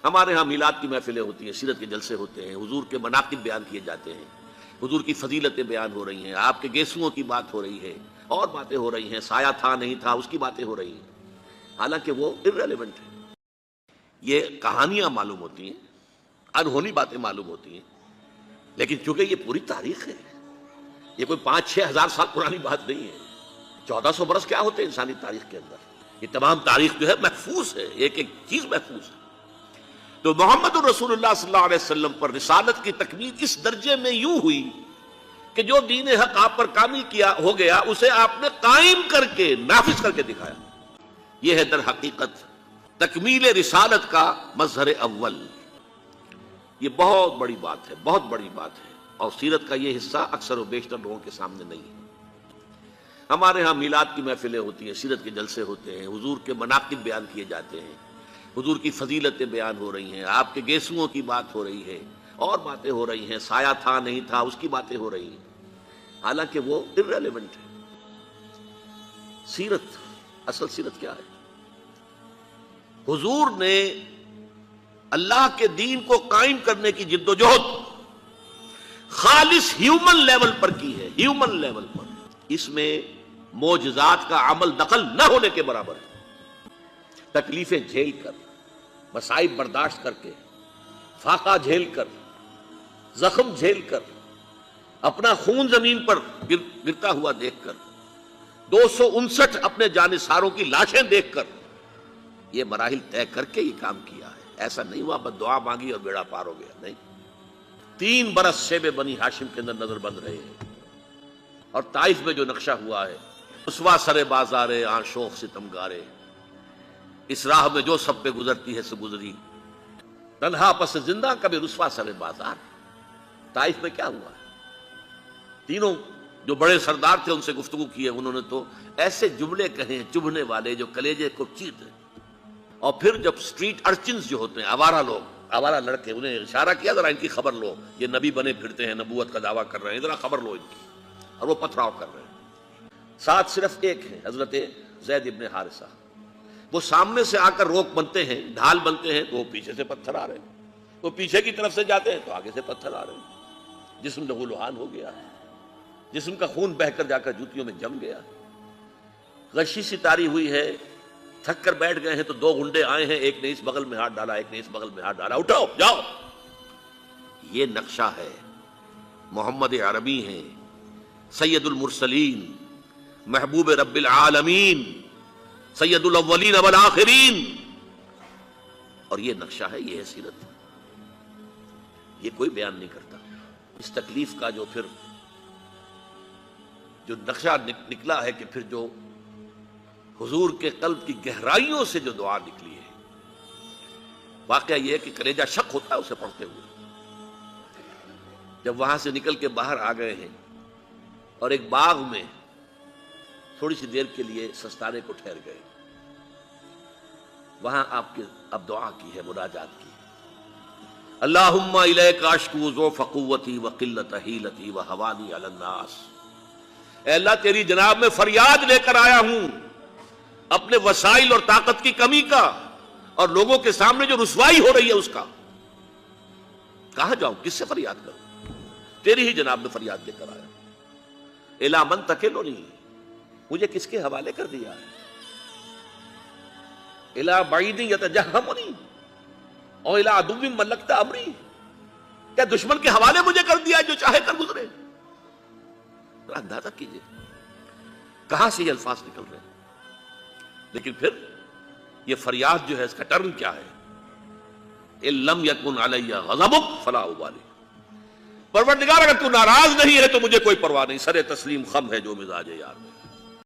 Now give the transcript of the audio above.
ہمارے ہاں میلاد کی محفلیں ہوتی ہیں، سیرت کے جلسے ہوتے ہیں، حضور کے مناقب بیان کیے جاتے ہیں، حضور کی فضیلتیں بیان ہو رہی ہیں، آپ کے گیسوؤں کی بات ہو رہی ہے، اور باتیں ہو رہی ہیں، سایہ تھا نہیں تھا اس کی باتیں ہو رہی ہیں، حالانکہ وہ irrelevant ہے۔ یہ کہانیاں معلوم ہوتی ہیں، انہونی باتیں معلوم ہوتی ہیں، لیکن چونکہ یہ پوری تاریخ ہے، یہ کوئی 5-6 ہزار سال پرانی بات نہیں ہے۔ 1400 برس کیا ہوتے ہیں انسانی تاریخ کے اندر؟ یہ تمام تاریخ جو ہے محفوظ ہے، ایک ایک چیز محفوظ ہے۔ تو محمد الرسول اللہ صلی اللہ علیہ وسلم پر رسالت کی تکمیل اس درجے میں یوں ہوئی کہ جو دین حق آپ پر کامل کیا ہو گیا، اسے آپ نے قائم کر کے نافذ کر کے دکھایا۔ یہ ہے در حقیقت تکمیل رسالت کا مظہر اول۔ یہ بہت بڑی بات ہے، بہت بڑی بات ہے، اور سیرت کا یہ حصہ اکثر و بیشتر لوگوں کے سامنے نہیں ہے۔ ہمارے ہاں میلاد کی محفلیں ہوتی ہیں، سیرت کے جلسے ہوتے ہیں، حضور کے مناقب بیان کیے جاتے ہیں، حضور کی فضیلتیں بیان ہو رہی ہیں، آپ کے گیسوؤں کی بات ہو رہی ہے، اور باتیں ہو رہی ہیں، سایہ تھا نہیں تھا اس کی باتیں ہو رہی ہیں، حالانکہ وہ irrelevant ہے۔ سیرت، اصل سیرت کیا ہے؟ حضور نے اللہ کے دین کو قائم کرنے کی جد و جہد خالص ہیومن لیول پر کی ہے، ہیومن لیول پر۔ اس میں معجزات کا عمل دخل نہ ہونے کے برابر ہے۔ تکلیفیں جھیل کر، مصائب برداشت کر کے، فاقہ جھیل کر، زخم جھیل کر، اپنا خون زمین پر گرتا ہوا دیکھ کر، 259 اپنے جانثاروں کی لاشیں دیکھ کر، یہ مراحل طے کر کے یہ کام کیا ہے۔ ایسا نہیں ہوا بس دعا مانگی اور بیڑا پار ہو گیا، نہیں۔ 3 برس شیب بنی ہاشم کے اندر نظر بند رہے ہیں، اور طائف میں جو نقشہ ہوا ہے، رسوا سر بازارے آن شوق ستم گارے، اس راہ میں جو سب پہ گزرتی ہے سے گزری، تنہا پس زندہ کبھی رسوا سر بازار۔ طائف میں کیا ہوا ہے؟ تینوں جو بڑے سردار تھے ان سے گفتگو کی ہے، انہوں نے تو ایسے جملے کہیں چبھنے والے جو کلیجے کو چیرتے ہیں۔ اور پھر جب سٹریٹ ارچنز جو ہوتے ہیں، آوارہ لوگ، آوارہ لڑکے، انہیں اشارہ کیا ذرا ان کی خبر لو، یہ نبی بنے پھرتے ہیں، نبوت کا دعویٰ کر رہے ہیں، ذرا خبر لو ان کی، اور وہ پتھراؤ کر رہے ہیں۔ ساتھ صرف ایک ہے، حضرت زید ابن حارثہ، وہ سامنے سے آ کر روک بنتے ہیں، ڈھال بنتے ہیں، تو وہ پیچھے سے پتھر آ رہے ہیں، وہ پیچھے کی طرف سے جاتے ہیں تو آگے سے پتھر آ رہے ہیں۔ جسم لہو لہان ہو گیا ہے، جسم کا خون بہہ کر جا کر جوتیوں میں جم گیا، غشی سی تاری ہوئی ہے، تھک کر بیٹھ گئے ہیں تو 2 گنڈے آئے ہیں، ایک نے اس بغل میں ہاتھ ڈالا، ایک نے اس بغل میں ہاتھ ڈالا، اٹھاؤ جاؤ۔ یہ نقشہ ہے، محمد عربی ہیں، سید المرسلین، محبوب رب العالمین، سید الاولین والآخرین، اور یہ نقشہ ہے، یہ ہے سیرت۔ یہ کوئی بیان نہیں کرتا اس تکلیف کا، جو پھر جو نقشہ نکلا ہے، کہ پھر جو حضور کے قلب کی گہرائیوں سے جو دعا نکلی ہے۔ واقعہ یہ ہے کہ کلیجہ شک ہوتا ہے اسے پڑھتے ہوئے۔ جب وہاں سے نکل کے باہر آ گئے ہیں اور ایک باغ میں تھوڑی سی دیر کے لیے سستانے کو ٹھہر گئے، وہاں آپ کی اب دعا کی ہے، مناجات کی ہے۔ اللہم الیک اشکو ضعف قوتی وقلت حیلتی وہوانی علی الناس۔ اے اللہ تیری جناب میں فریاد لے کر آیا ہوں اپنے وسائل اور طاقت کی کمی کا، اور لوگوں کے سامنے جو رسوائی ہو رہی ہے اس کا۔ کہاں جاؤں، کس سے فریاد کروں؟ تیری ہی جناب میں فریاد لے کر آیا۔ الی من تکلنی، مجھے کس کے حوالے کر دیا ہے؟ الی بعید یتجہمنی اور الی عدو ملکت امری، کیا دشمن کے حوالے مجھے کر دیا جو چاہے کر گزرے؟ اندازہ کیجئے کہاں سے یہ الفاظ نکل رہے ہیں۔ لیکن پھر یہ فریاد جو ہے اس کا ٹرن کیا ہے؟ ان لم یکن علی غضبک فلا ابالی، پروردگار اگر تو ناراض نہیں ہے تو مجھے کوئی پرواہ نہیں، سر تسلیم خم ہے جو مزاج یار میں۔